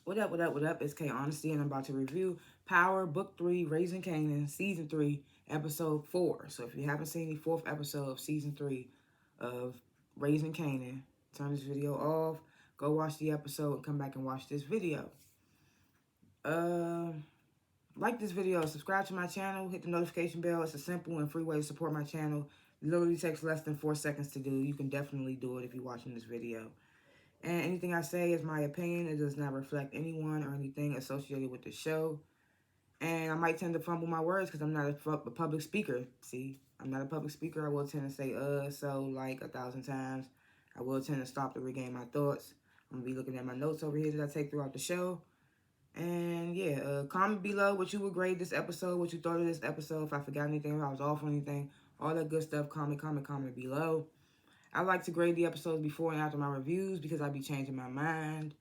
What up? It's K.Honesty, and I'm about to review Power Book 3, Raising Kanan, Season 3, Episode 4. So if you haven't seen the fourth episode of Season 3 of Raising Kanan, turn this video off, go watch the episode, and come back and watch this video. Like this video, subscribe to my channel, hit the notification bell. It's a simple and free way to support my channel. It literally takes less than 4 seconds to do. You can definitely do it if you're watching this video. And anything I say is my opinion. It does not reflect anyone or anything associated with the show. And I might tend to fumble my words because I'm not a public speaker. See, I'm not a public speaker. I will tend to say so like 1,000 times. I will tend to stop to regain my thoughts. I'm going to be looking at my notes over here that I take throughout the show. And yeah, comment below what you would grade this episode, what you thought of this episode, if I forgot anything, if I was off on anything, all that good stuff. Comment below. I like to grade the episodes before and after my reviews because I be changing my mind.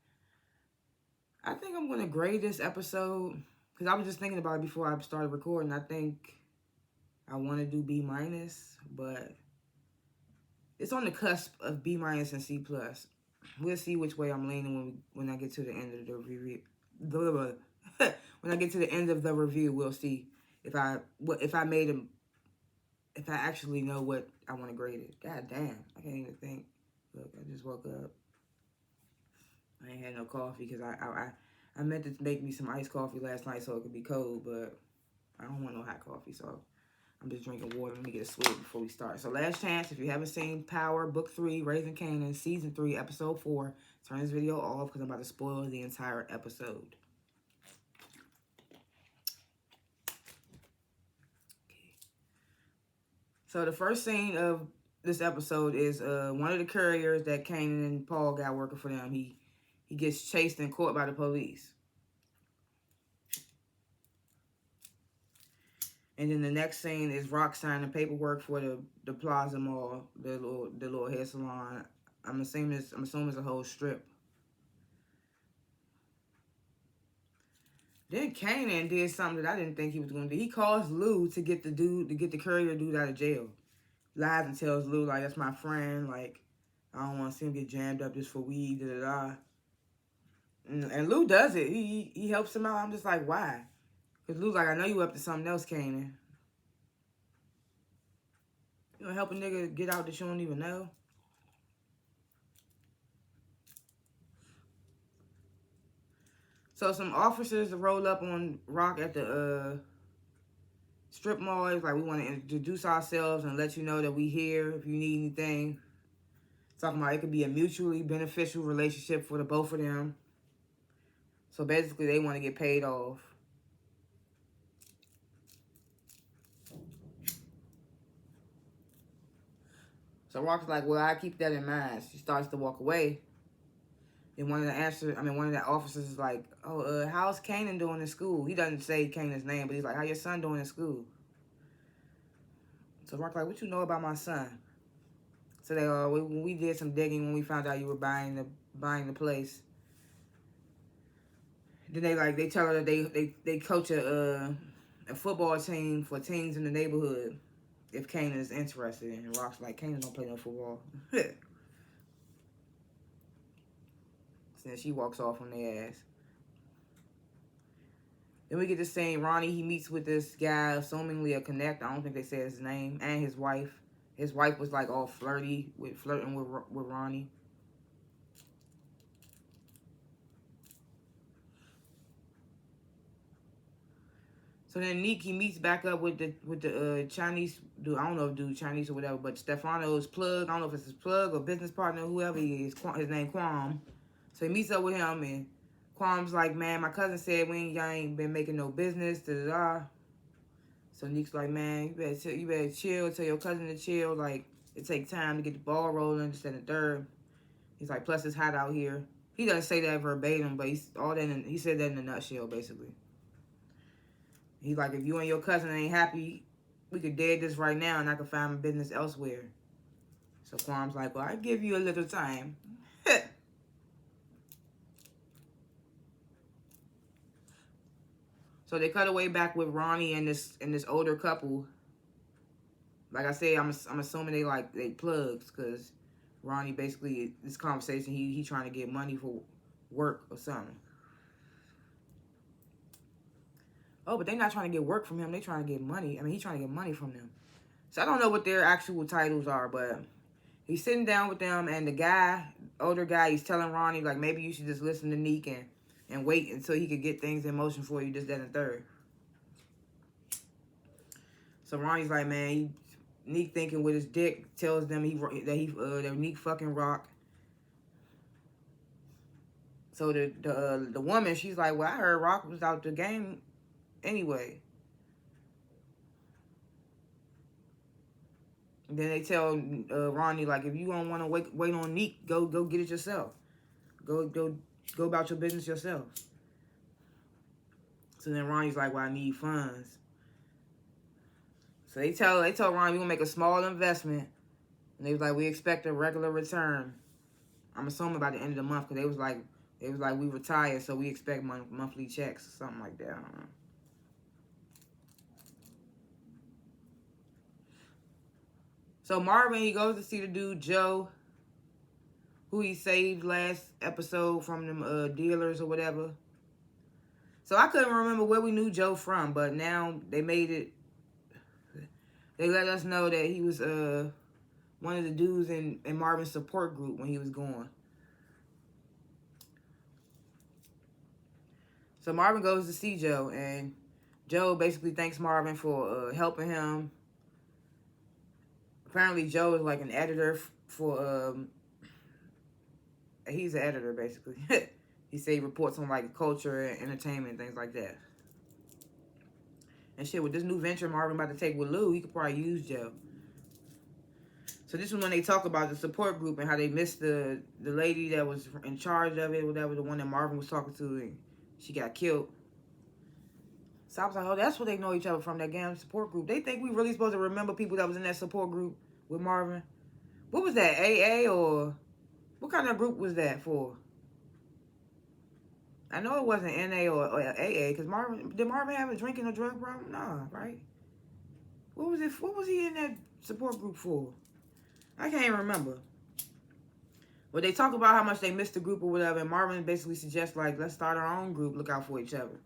I think I'm going to grade this episode because I was just thinking about it before I started recording. I think I want to do B-, but it's on the cusp of B- and C+. We'll see which way I'm leaning when I get to the end of the review. When I get to the end of the review, we'll see if I actually know what I want to grade it. God damn, I can't even think. Look, I just woke up. I ain't had no coffee because I meant to make me some iced coffee last night so it could be cold, but I don't want no hot coffee, so I'm just drinking water. Let me get a swig before we start. So last chance, if you haven't seen Power Book 3, Raising Kanan, Season 3, Episode 4, turn this video off because I'm about to spoil the entire episode. So the first scene of this episode is one of the couriers that Kanan and Paul got working for them. He gets chased and caught by the police. And then the next scene is Rock signing paperwork for the Plaza Mall, the little hair salon. I'm assuming it's a whole strip. Then Kanan did something that I didn't think he was gonna do. He calls Lou to get the courier dude out of jail. Lies and tells Lou like, that's my friend, like I don't want to see him get jammed up just for weed, da da da. And Lou does it. He helps him out. I'm just like, why? Because Lou's like, I know you up to something else, Kanan. You gonna help a nigga get out that you don't even know? So some officers roll up on Rock at the strip mall. It's like, we want to introduce ourselves and let you know that we here if you need anything. Talking about it could be a mutually beneficial relationship for the both of them. So basically, they want to get paid off. So Rock's like, well, I keep that in mind. She starts to walk away. And one of the officers is like, oh, how's Kanan doing in school? He doesn't say Kanan's name, but he's like, how your son doing in school? So Rock's like, what you know about my son? So we did some digging when we found out you were buying the place. Then they tell her that they coach a football team for teens in the neighborhood if Kanan is interested in. And Rock's like, Kanan don't play no football. So then she walks off on their ass. Then we get to seeing Ronnie. He meets with this guy, assumingly a connect. I don't think they said his name. And his wife. His wife was like all flirting with Ronnie. So then Nick, he meets back up with the Chinese dude. I don't know if dude Chinese or whatever, but Stefano's plug. I don't know if it's his plug or business partner, whoever he is. His name Quam. So he meets up with him, and Quam's like, man, my cousin said y'all ain't been making no business, da da da. So Nick's like, man, you better chill. Tell your cousin to chill. Like, it takes time to get the ball rolling. Just and the third. He's like, plus it's hot out here. He doesn't say that verbatim, but he said that in a nutshell, basically. He's like, if you and your cousin ain't happy, we could dead this right now and I could find my business elsewhere. So Quam's like, well, I give you a little time. So they cut away back with Ronnie and this older couple. Like I said, I'm assuming they plugs because Ronnie basically, this conversation, he trying to get money for work or something. Oh, but they're not trying to get work from him. They're trying to get money. I mean, he's trying to get money from them. So I don't know what their actual titles are, but he's sitting down with them, and the guy, older guy, he's telling Ronnie, like, maybe you should just listen to Neek and wait until he could get things in motion for you, this, that, and the third. So Ronnie's like, man, Neek thinking with his dick tells them that Neek fucking Rock. So the woman, she's like, well, I heard Rock was out the game anyway. And then they tell Ronnie, like, if you don't want to wait on Neek, go get it yourself. Go about your business yourself. So then Ronnie's like, well, I need funds. So they tell Ronnie, we're gonna make a small investment, and they was like, we expect a regular return. I'm assuming by the end of the month, because they was like we retired, so we expect monthly checks or something like that. I don't know. So Marvin, he goes to see the dude Joe, who he saved last episode from them dealers or whatever. So I couldn't remember where we knew Joe from, but now they made it. They let us know that he was one of the dudes in Marvin's support group when he was gone. So Marvin goes to see Joe, and Joe basically thanks Marvin for helping him. Apparently, Joe is like an editor for. He's an editor, basically. He say he reports on like culture and entertainment, things like that. And shit, with this new venture Marvin about to take with Lou, he could probably use Joe. So this is when they talk about the support group and how they missed the lady that was in charge of it, whatever, the one that Marvin was talking to, and she got killed. So I was like, oh, that's where they know each other from, that damn support group. They think we really supposed to remember people that was in that support group with Marvin. What was that, AA, or what kind of group was that for? I know it wasn't NA or AA, because did Marvin have a drinking or drug problem? Nah, right? What was it? What was he in that support group for? I can't even remember. But they talk about how much they missed the group or whatever, and Marvin basically suggests, like, let's start our own group, look out for each other.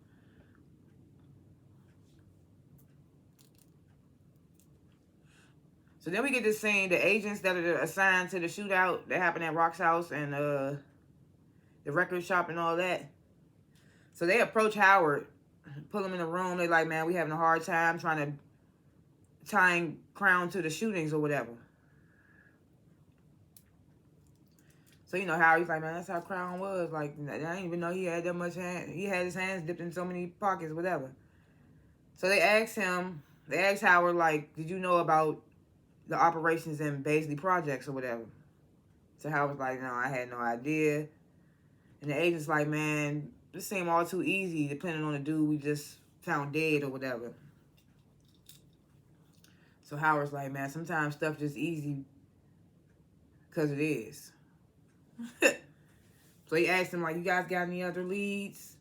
So then we get this scene, the agents that are assigned to the shootout that happened at Rock's house and the record shop and all that. So they approach Howard, pull him in the room. They like, man, we having a hard time trying to tying Crown to the shootings or whatever. So, you know, Howard's like, man, that's how Crown was. Like, I didn't even know he had that much hand. He had his hands dipped in so many pockets, whatever. So they asked Howard, like, did you know about the operations in Baisley Projects or whatever? So Howard's like, no, I had no idea. And the agent's like, man, this seemed all too easy, depending on the dude we just found dead or whatever. So Howard's like, man, sometimes stuff just easy because it is. So he asked him, like, you guys got any other leads?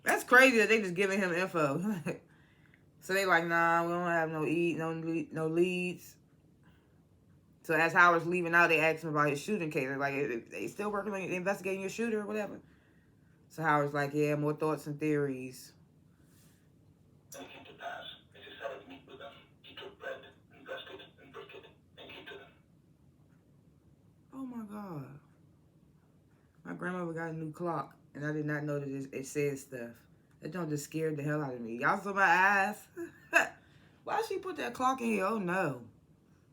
That's crazy that they just giving him info. So they like, nah, we don't have no leads. So as Howard's leaving out, they asked him about his shooting case. They're like, they still working on investigating your shooter or whatever? So Howard's like, yeah, more thoughts and theories. And came to pass, as he sat at meat with them, he took bread, and dressed it, and broke it, and gave to them. Oh my God. My grandmother got a new clock, and I did not know that it said stuff. That don't just scared the hell out of me. Y'all saw my eyes? Why she put that clock in here? Oh no.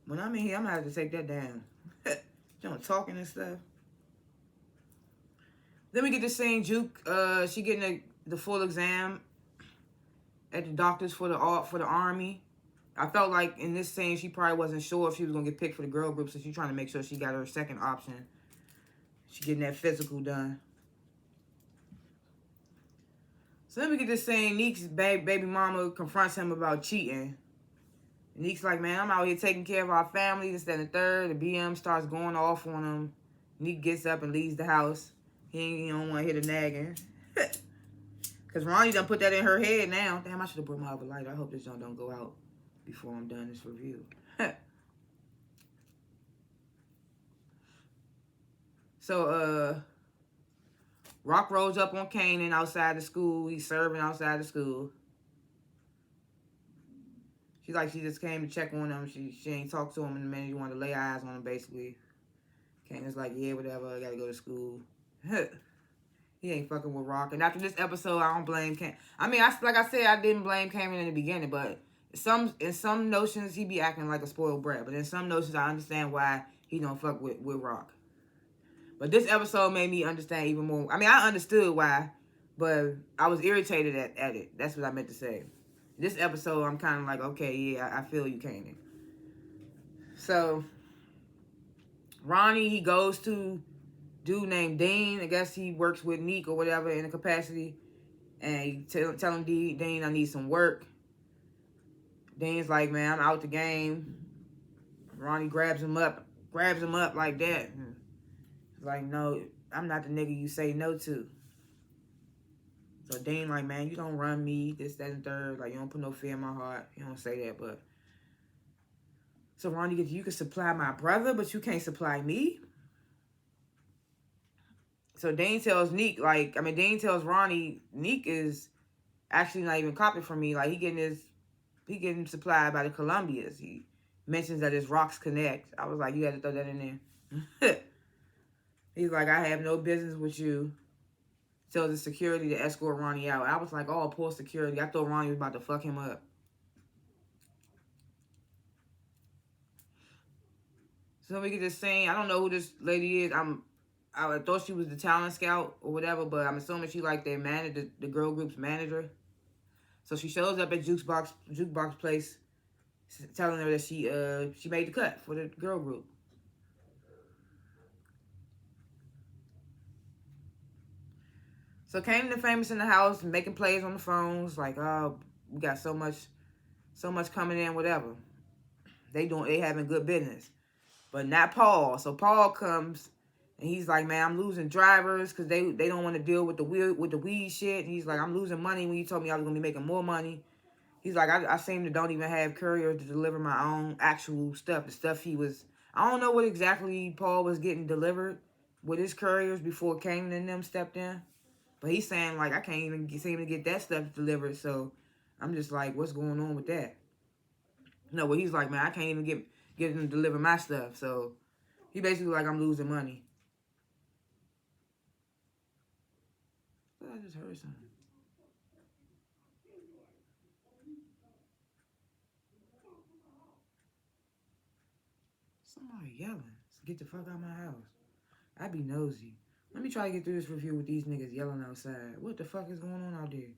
When I'm in here, I'm gonna have to take that down. You know, talking and stuff. Then we get to seeing Juke. She getting the full exam at the doctors for the army. I felt like in this scene, she probably wasn't sure if she was gonna get picked for the girl group, so she's trying to make sure she got her second option. She getting that physical done. So then we get to seeing Neek's baby mama confronts him about cheating. And Neek's like, man, I'm out here taking care of our family, this, that, and the third. The BM starts going off on him. Neek gets up and leaves the house. He don't want to hear the nagging. Because Ronnie done put that in her head now. Damn, I should have brought my other lighter. I hope this joint don't go out before I'm done this review. So, Rock rolls up on Kanan outside the school. He's serving outside the school. She just came to check on him. She ain't talked to him in a minute. You wanted to lay eyes on him, basically. Kanan's like, yeah, whatever. I gotta go to school. He ain't fucking with Rock. And after this episode, I don't blame Kanan. I mean, like I said, I didn't blame Kanan in the beginning, but in some notions, he be acting like a spoiled brat. But in some notions, I understand why he don't fuck with Rock. But this episode made me understand even more. I mean, I understood why, but I was irritated at it. That's what I meant to say. This episode, I'm kind of like, okay, yeah, I feel you, Kanan. So, Ronnie, he goes to dude named Dean. I guess he works with Neek or whatever in a capacity. And he tell him, Dean, I need some work. Dean's like, man, I'm out the game. Ronnie grabs him up like that. He's like, no, I'm not the nigga you say no to. So Dean like, man, you don't run me, this, that, and third. Like, you don't put no fear in my heart. You don't say that, but. So Ronnie gets, you can supply my brother, but you can't supply me. So Dean tells Neek, Dean tells Ronnie, Neek is actually not even copied from me. Like, he getting supplied by the Columbias. He mentions that it's Rocks Connect. I was like, you had to throw that in there. He's like, I have no business with you. Tells the security to escort Ronnie out. I was like, oh, poor security. I thought Ronnie was about to fuck him up. So we get this scene. I don't know who this lady is. I thought she was the talent scout or whatever, but I'm assuming she like their manager, the girl group's manager. So she shows up at jukebox place, telling her that she made the cut for the girl group. So Kanan and Famous in the house, making plays on the phones, like, oh, we got so much coming in, whatever. They having good business, but not Paul. So Paul comes. And he's like, man, I'm losing drivers because they don't want to deal with the weed shit. And he's like, I'm losing money when you told me I was going to be making more money. He's like, I seem to don't even have couriers to deliver my own actual stuff. The stuff I don't know what exactly Paul was getting delivered with his couriers before Kanan and them stepped in. But he's saying, like, I can't even seem to get that stuff delivered. So I'm just like, what's going on with that? No, but he's like, man, I can't even get them to deliver my stuff. So he basically like, I'm losing money. I just heard something. Somebody yelling. Get the fuck out of my house. I be nosy. Let me try to get through this review with these niggas yelling outside. What the fuck is going on out there?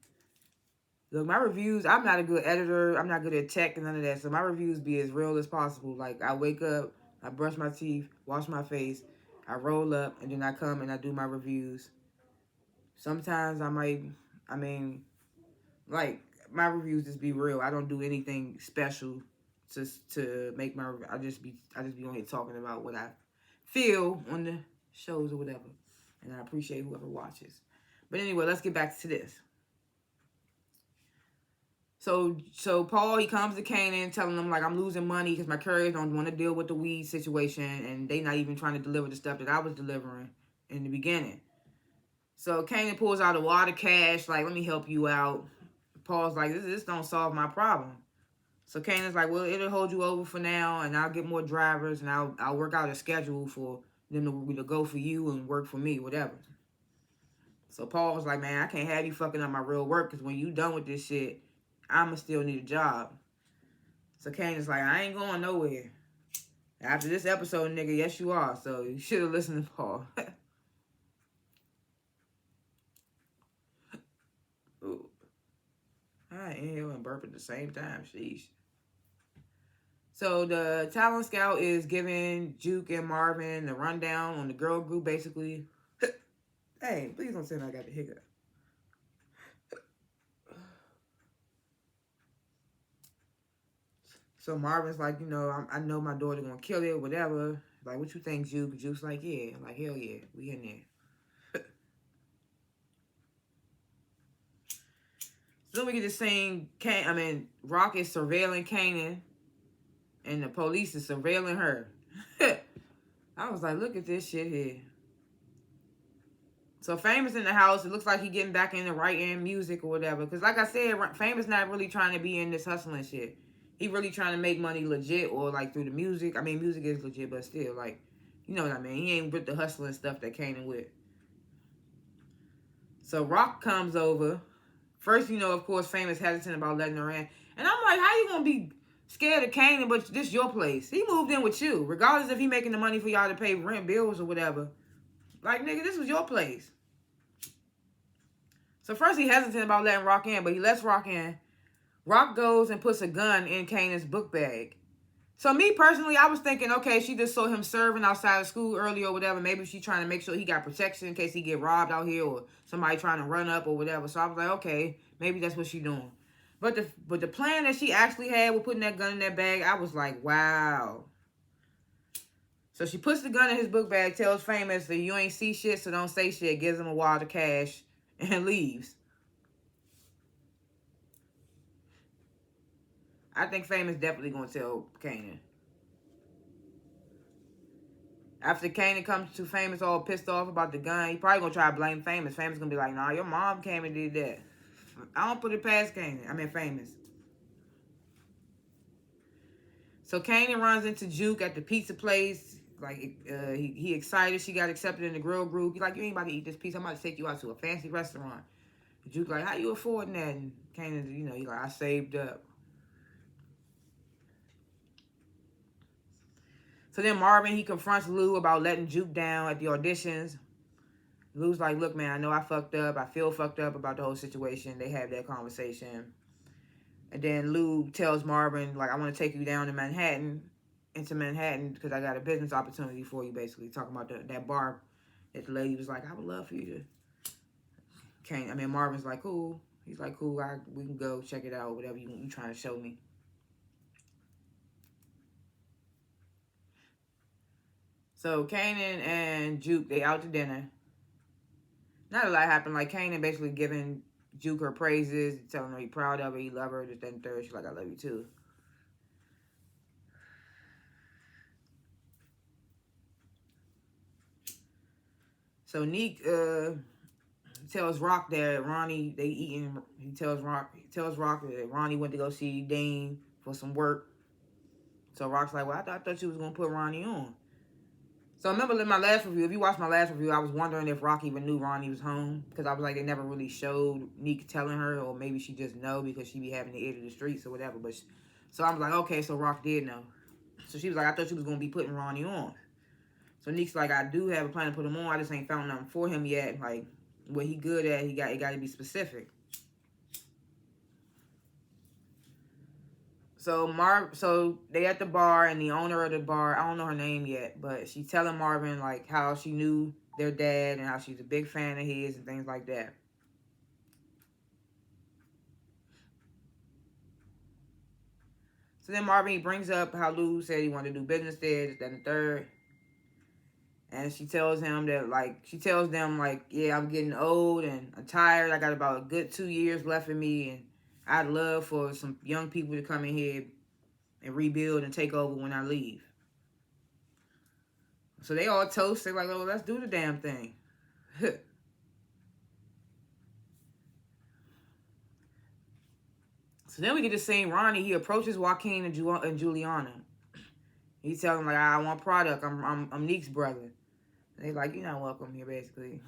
Look, my reviews, I'm not a good editor. I'm not good at tech and none of that. So my reviews be as real as possible. Like, I wake up, I brush my teeth, wash my face, I roll up, and then I come and I do my reviews. Sometimes my reviews just be real. I don't do anything special to make my. I just be on here talking about what I feel on the shows or whatever, and I appreciate whoever watches. But anyway, let's get back to this. So Paul, he comes to Kanan telling him, like, I'm losing money because my couriers don't want to deal with the weed situation, and they not even trying to deliver the stuff that I was delivering in the beginning. So Kanan pulls out a wad of cash, like, let me help you out. Paul's like, this don't solve my problem. So Kanan's like, well, it'll hold you over for now, and I'll get more drivers, and I'll work out a schedule for them to go for you and work for me, whatever. So Paul's like, man, I can't have you fucking up my real work, because when you done with this shit, I'ma still need a job. So Kanan's like, I ain't going nowhere. After this episode, nigga, yes you are. So you should have listened to Paul. Ooh. I inhale and burp at the same time. Sheesh. So the talent scout is giving Juke and Marvin the rundown on the girl group, basically. Hey, please don't say I got the hiccup. So Marvin's like, I know my daughter gonna kill it, whatever. Like, what you think, Juke? Juke's like, yeah. Like, hell yeah, we in there. So then we get to seeing Rock is surveilling Kanan, and the police is surveilling her. I was like, look at this shit here. So Famous in the house. It looks like he getting back into writing music or whatever. Because like I said, Famous not really trying to be in this hustling shit. he really trying to make money legit or like through the music. I mean, music is legit, but still, like, you know what I mean. He ain't with the hustling stuff that Kanan with. So Rock comes over. First, you know, of course, Famous hesitant about letting her in. And I'm like, how you gonna be scared of Kanan, but this your place? He moved in with you. Regardless if he making the money for y'all to pay rent, bills, or whatever. Like, nigga, this was your place. So first he hesitant about letting Rock in, but he lets Rock in. Rock goes and puts a gun in Kanan's book bag. So me personally, I was thinking, okay, she just saw him serving outside of school early or whatever. Maybe she's trying to make sure he got protection in case he get robbed out here or somebody trying to run up or whatever. So I was like, okay, maybe that's what she doing. But the plan that she actually had with putting that gun in that bag, I was like, wow. So she puts the gun in his book bag, tells Famous that you ain't see shit, so don't say shit, gives him a wad of cash, and leaves. I think Famous definitely gonna tell Kanan. After Kanan comes to Famous all pissed off about the gun, he probably gonna try to blame Famous. Famous gonna be like, nah, your mom came and did that. I don't put it past Kanan. I mean, Famous. So Kanan runs into Juke at the pizza place. Like, he excited. She got accepted in the grill group. He's like, you ain't about to eat this pizza. I'm about to take you out to a fancy restaurant. Juke like, how you affording that? And Kanan, you know, he like, I saved up. So then Marvin, he confronts Lou about letting Juke down at the auditions. Lou's like, look, man, I know I fucked up. I feel fucked up about the whole situation. They have that conversation. And then Lou tells Marvin, like, I want to take you down to Manhattan, because I got a business opportunity for you, basically. Talking about that bar that the lady was like, I would love for you to... Marvin's like, cool. He's like, cool, we can go check it out, whatever you trying to show me. So Kanan and Juke, they out to dinner. Not a lot happened. Like, Kanan basically giving Juke her praises, telling her he's proud of her, he love her, this, that, and third. She's like, I love you too. So Neek tells Rock that Ronnie, he tells Rock that Ronnie went to go see Dane for some work. So Rock's like, well, I thought you was going to put Ronnie on. So I remember in my last review, if you watched my last review, I was wondering if Rock even knew Ronnie was home. Because I was like, they never really showed Neek telling her, or maybe she just know because she be having the ear to the streets or whatever. So I was like, okay, so Rock did know. So she was like, I thought you was going to be putting Ronnie on. So Neek's like, I do have a plan to put him on. I just ain't found nothing for him yet. Like, what he good at, it got to be specific. So they at the bar, and the owner of the bar, I don't know her name yet, but she's telling Marvin, like, how she knew their dad and how she's a big fan of his and things like that. So then Marvin, he brings up how Lou said he wanted to do business there, this, that, and the third. And she tells him that, like, yeah, I'm getting old and I'm tired. I got about a good 2 years left in me, and I'd love for some young people to come in here and rebuild and take over when I leave. So they all toast. They're like, oh, let's do the damn thing. So then we get to see Ronnie. He approaches Joaquin and Juliana. He tells them, like, I want product. I'm Neek's brother. And they're like, you're not welcome here, basically.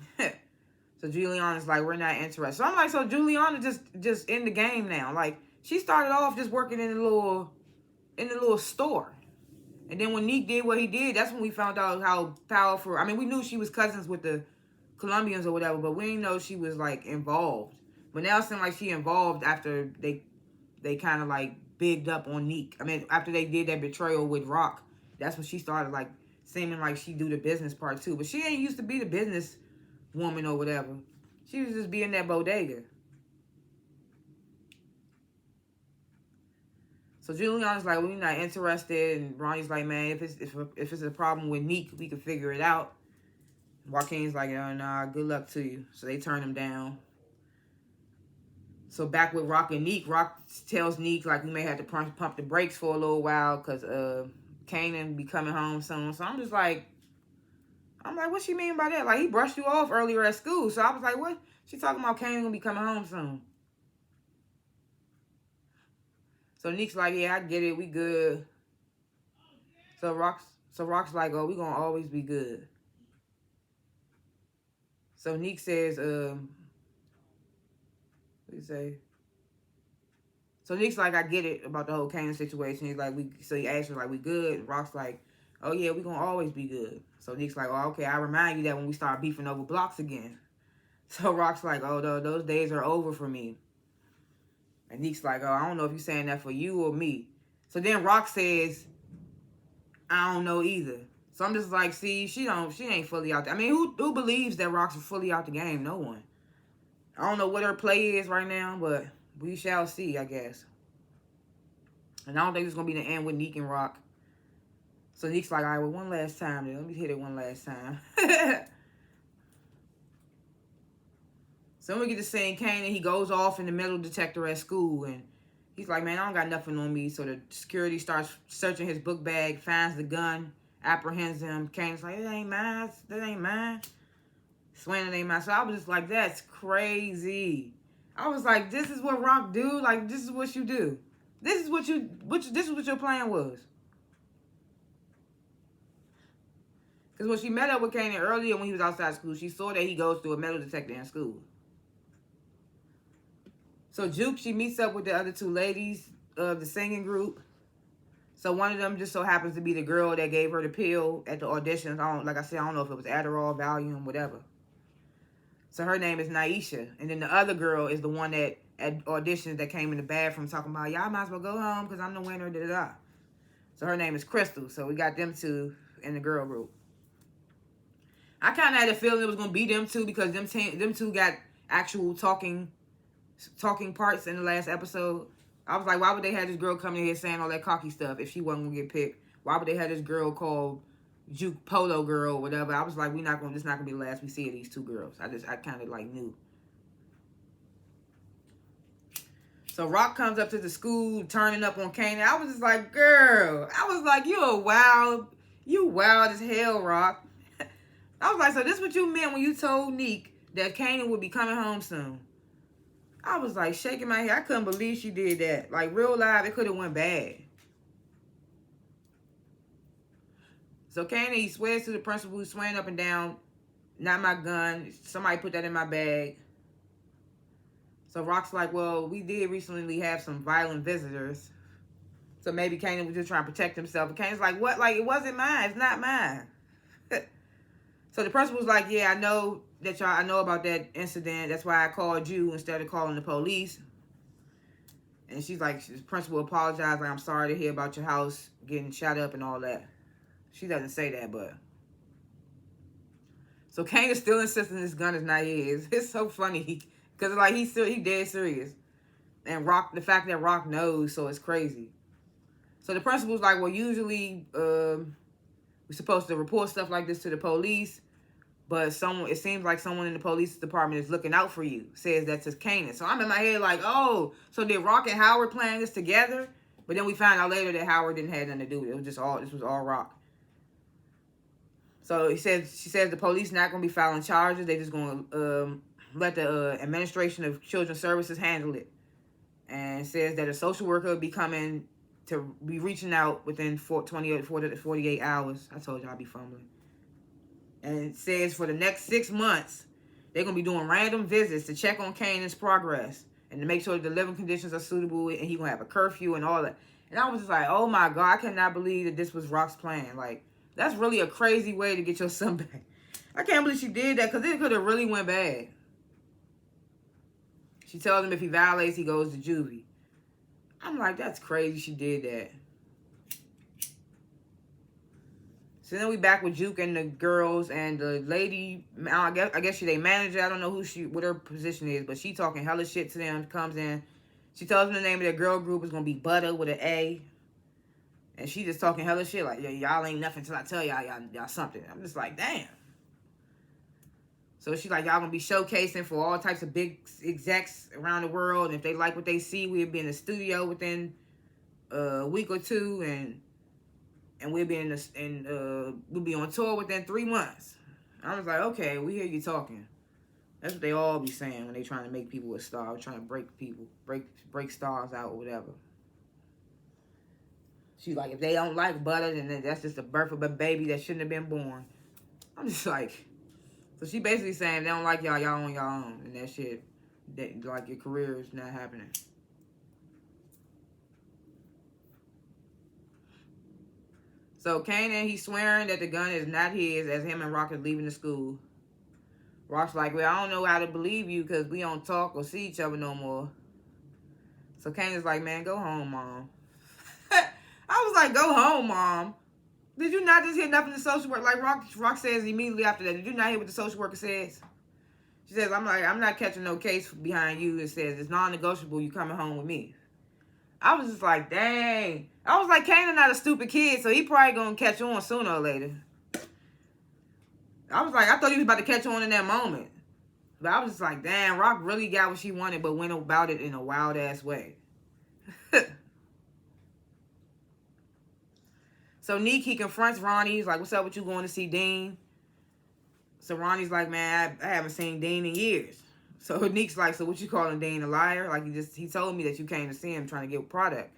So Juliana's like, we're not interested. So I'm like, so Juliana just in the game now. Like, she started off just working in the little store. And then when Neek did what he did, that's when we found out how powerful. I mean, we knew she was cousins with the Colombians or whatever, but we didn't know she was, like, involved. But now it seems like she involved after they kind of, like, bigged up on Neek. I mean, after they did that betrayal with Rock, that's when she started, like, seeming like she do the business part too. But she ain't used to be the business woman or whatever. She was just being that bodega. So Juliana's like, well, you're not interested. And Ronnie's like, man, if it's a problem with Neek, we can figure it out. Joaquin's like, oh, nah, good luck to you. So they turn him down. So back with Rock and Neek, Rock tells Neek, like, we may have to pump the brakes for a little while because Kanan be coming home soon. So I'm like, what she mean by that? Like, he brushed you off earlier at school. So I was like, what? She talking about Kanan gonna be coming home soon. So Neek's like, yeah, I get it. We good. So Rock's like, oh, we gonna always be good. So Neek says, what do you say? So Neek's like, I get it about the whole Kanan situation. He's like, so he asks her, like, we good? Rock's like, oh yeah, we gonna always be good. So Neek's like, oh, okay, I remind you that when we start beefing over blocks again. So Rock's like, oh, those days are over for me. And Neek's like, oh, I don't know if you're saying that for you or me. So then Rock says, I don't know either. So I'm just like, see, she ain't fully out there. I mean, who believes that Rock's fully out the game? No one. I don't know what her play is right now, but we shall see, I guess. And I don't think it's gonna be the end with Neek and Rock. So Neek's like, all right, well, one last time, then. Let me hit it one last time. So when we get to seeing Kanan, he goes off in the metal detector at school, and he's like, man, I don't got nothing on me. So the security starts searching his book bag, finds the gun, apprehends him. Kanan's like, that ain't mine. That ain't mine. Swearing it ain't mine. So I was just like, that's crazy. I was like, this is what Rock do? Like, this is what you do. This is what your plan was. Because when she met up with Kanan earlier when he was outside school, she saw that he goes through a metal detector in school. So Juke, she meets up with the other two ladies of the singing group. So one of them just so happens to be the girl that gave her the pill at the auditions. Like I said, I don't know if it was Adderall, Valium, whatever. So her name is Naisha. And then the other girl is the one that at auditions that came in the bathroom talking about, y'all might as well go home because I'm the winner, da-da-da. So her name is Crystal. So we got them two in the girl group. I kind of had a feeling it was going to be them two because them two got actual talking parts in the last episode. I was like, why would they have this girl coming in here saying all that cocky stuff if she wasn't gonna get picked? Why would they have this girl called Juke Polo Girl or whatever? I was like, this not gonna be the last we see of these two girls. I kind of like knew. So Rock comes up to the school, turning up on Kanan. I was just like, girl. I was like, you wild as hell, Rock. I was like, so this what you meant when you told Neek that Kanan would be coming home soon? I was like shaking my head. I couldn't believe she did that. Like real life, it could have went bad. So Kanan, he swears to the principal, he's swearing up and down, not my gun. Somebody put that in my bag. So Rock's like, well, we did recently have some violent visitors. So maybe Kanan was just trying to protect himself. And Kanan's like, what? Like, it wasn't mine. It's not mine. So the principal's like, yeah, I know about that incident. That's why I called you instead of calling the police. And she's like, the principal apologized, like, I'm sorry to hear about your house getting shot up and all that. She doesn't say that, but. So Kanan still insisting this gun is not his. It's so funny. Because, like, he dead serious. And the fact that Rock knows, so it's crazy. So the principal's like, well, usually we're supposed to report stuff like this to the police. But it seems like someone in the police department is looking out for you. Says that to Kanan. So I'm in my head like, oh, so did Rock and Howard plan this together? But then we find out later that Howard didn't have nothing to do with it. This was all Rock. So she says the police not going to be filing charges. They just going to let the administration of children's services handle it. And says that a social worker will be coming to be reaching out within 48 hours. I told you I'd be fumbling. And it says for the next 6 months, they're going to be doing random visits to check on Kanan's progress and to make sure the living conditions are suitable and he's going to have a curfew and all that. And I was just like, oh my God, I cannot believe that this was Rock's plan. Like, that's really a crazy way to get your son back. I can't believe she did that because it could have really went bad. She tells him if he violates, he goes to juvie. I'm like, that's crazy she did that. So then we back with Juke and the girls and the lady. I guess she their manager. I don't know what her position is, but she talking hella shit to them. Comes in, she tells them the name of their girl group is gonna be Butter with an A, and she just talking hella shit like, yeah, y'all ain't nothing till I tell y'all something. I'm just like, damn. So she's like, y'all gonna be showcasing for all types of big execs around the world, and if they like what they see, we'll be in the studio within a week or two, and we'll be we'll be on tour within 3 months. I was like, okay, we hear you talking. That's what they all be saying when they trying to make people a star, trying to break people, break stars out or whatever. She's like, if they don't like butter, then that's just the birth of a baby that shouldn't have been born. I'm just like, so she basically saying they don't like y'all, y'all on your own, and that shit, that like your career is not happening. So Kanan, he's swearing that the gun is not his as him and Rock is leaving the school. Rock's like, well, I don't know how to believe you because we don't talk or see each other no more. So Kanan's like, man, go home, Mom. I was like, go home, Mom. Did you not just hear nothing the social worker? Like Rock says immediately after that, did you not hear what the social worker says? She says, I'm not catching no case behind you. It says, it's non-negotiable, you coming home with me. I was just like, dang. I was like, Kanan not a stupid kid, so he probably gonna catch on sooner or later. I was like, I thought he was about to catch on in that moment. But I was just like, damn, Rock really got what she wanted, but went about it in a wild-ass way. So Neek, he confronts Ronnie. He's like, what's up with you going to see Dean? So Ronnie's like, man, I haven't seen Dean in years. So Neek's like, so what you calling Dean a liar? Like, he told me that you came to see him trying to get a product.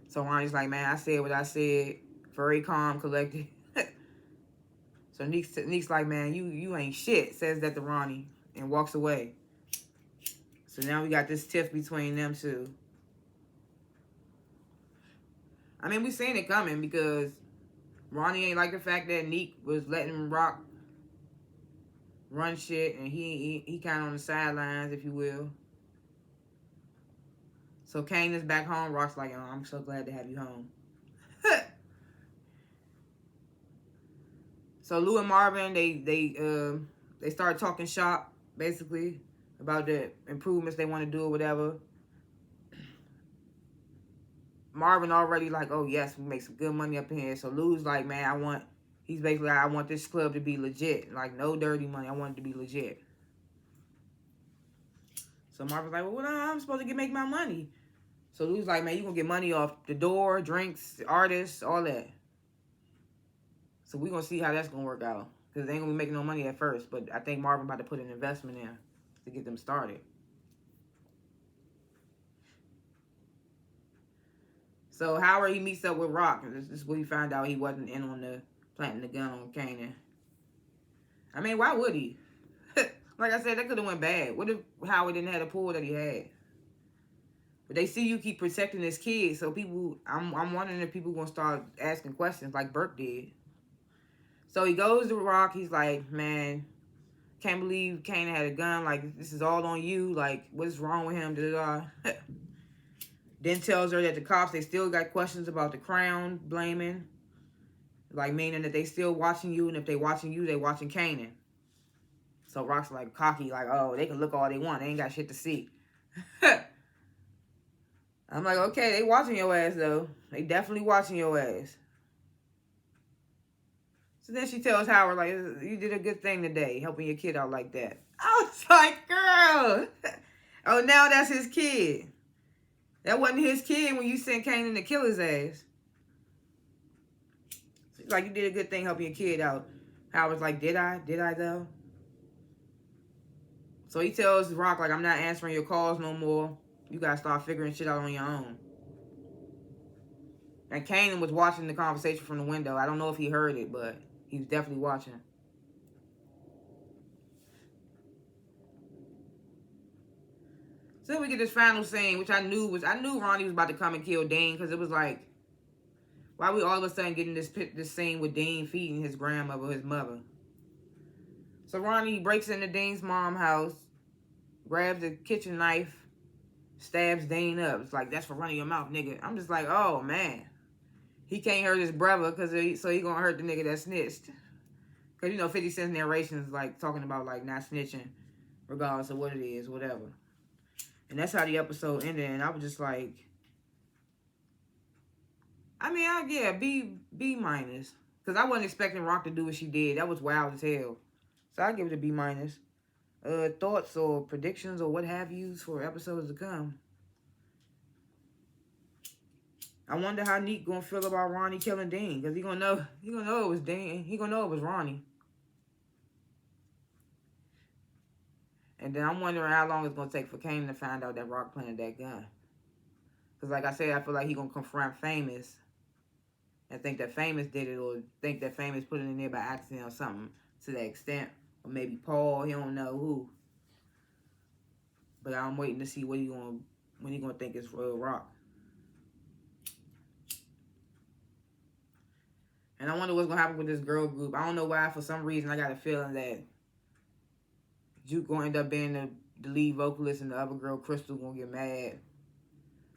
So Ronnie's like, man, I said what I said. Very calm, collected. So Neek's like, man, you ain't shit, says that to Ronnie, and walks away. So now we got this tiff between them two. I mean, we seen it coming because Ronnie ain't like the fact that Neek was letting Rock run shit, and he kind of on the sidelines, if you will. So Kane is back home. Rock's like, oh, I'm so glad to have you home. So Lou and Marvin, they start talking shop, basically, about the improvements they want to do or whatever. Marvin already like, oh yes, we make some good money up in here. So Lou's like, man, I want this club to be legit. Like, no dirty money. I want it to be legit. So Marvin's like, well, I'm supposed to make my money. So Lou's like, man, you gonna get money off the door, drinks, artists, all that. So we gonna see how that's gonna work out. Because they ain't gonna be making no money at first. But I think Marvin about to put an investment in to get them started. So Howard, he meets up with Rock. This is what he found out he wasn't in on the planting the gun on Kanan. I mean, why would he? Like I said, that could have went bad. What if Howard didn't have the pull that he had? But they see you keep protecting this kid, so people, I'm wondering if people gonna start asking questions like Burke did. So he goes to Rock. He's like, man, can't believe Kanan had a gun. Like, this is all on you. Like, what's wrong with him? Da-da-da. Then tells her that the cops, they still got questions about the crown, blaming. Like, meaning that they still watching you, and if they watching you, they watching Kanan. So Rock's like cocky, like, oh, they can look all they want. They ain't got shit to see. I'm like, okay, they watching your ass, though. They definitely watching your ass. So then she tells Howard, like, you did a good thing today, helping your kid out like that. I was like, girl. Oh, now that's his kid. That wasn't his kid when you sent Kanan to kill his ass. She's like, you did a good thing helping your kid out. Howard's like, did I? Did I, though? So he tells Rock, like, I'm not answering your calls no more. You gotta start figuring shit out on your own. And Kanan was watching the conversation from the window. I don't know if he heard it, but he was definitely watching. So we get this final scene, which I knew Ronnie was about to come and kill Dean, because it was like, why we all of a sudden getting this scene with Dean feeding his grandmother, his mother. So Ronnie breaks into Dean's mom's house, grabs a kitchen knife, stabs Dean up. It's like, that's for running your mouth, nigga. I'm just like, oh, man. He can't hurt his brother, so he gonna hurt the nigga that snitched. Because, you know, 50 Cent's narration is like talking about, like, not snitching, regardless of what it is, whatever. And that's how the episode ended. And I was just like, I mean, yeah, B minus. Because I wasn't expecting Rock to do what she did. That was wild as hell. So I give it a B minus. Thoughts or predictions or what have yous for episodes to come. I wonder how Neek gonna feel about Ronnie killing Dean, because he gonna know it was Dean. He gonna know it was Ronnie. And then I'm wondering how long it's gonna take for Kanan to find out that Rock planted that gun. Because like I said, I feel like he gonna confront Famous and think that Famous did it, or think that Famous put it in there by accident or something to that extent. Or maybe Paul, he don't know who. But I'm waiting to see when he gonna think it's Real Rock. And I wonder what's gonna happen with this girl group. I don't know why, for some reason, I got a feeling that Juke gonna end up being the lead vocalist, and the other girl, Crystal, gonna get mad.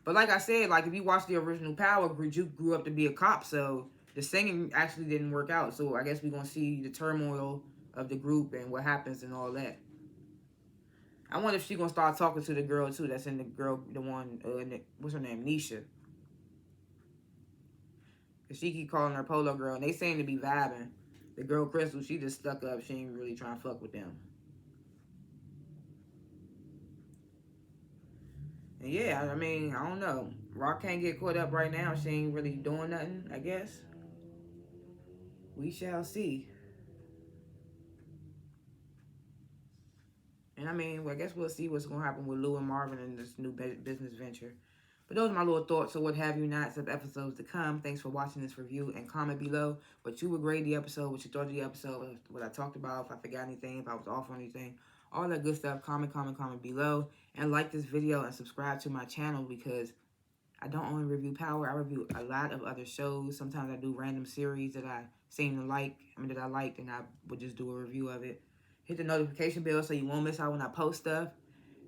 But like I said, like if you watch the original Power group, Juke grew up to be a cop, so the singing actually didn't work out. So I guess we're gonna see the turmoil of the group and what happens and all that. I wonder if she's gonna start talking to the girl too. That's in the one, what's her name, Nisha. Cause she keep calling her Polo Girl, and they seem to be vibing. The girl Crystal, she just stuck up. She ain't really trying to fuck with them. And yeah, I mean, I don't know. Rock can't get caught up right now. She ain't really doing nothing, I guess. We shall see. And I mean, well, I guess we'll see what's going to happen with Lou and Marvin in this new business venture. But those are my little thoughts, or what have you not, of episodes to come. Thanks for watching this review, and comment below what you would grade the episode, what you thought of the episode, what I talked about, if I forgot anything, if I was off on anything, all that good stuff. Comment below, and like this video and subscribe to my channel, because I don't only review Power, I review a lot of other shows. Sometimes I do random series that I seem to like, that I liked, and I would just do a review of it. Hit the notification bell so you won't miss out when I post stuff.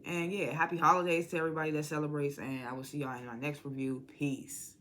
And yeah, happy holidays to everybody that celebrates, and I will see y'all in my next review. Peace.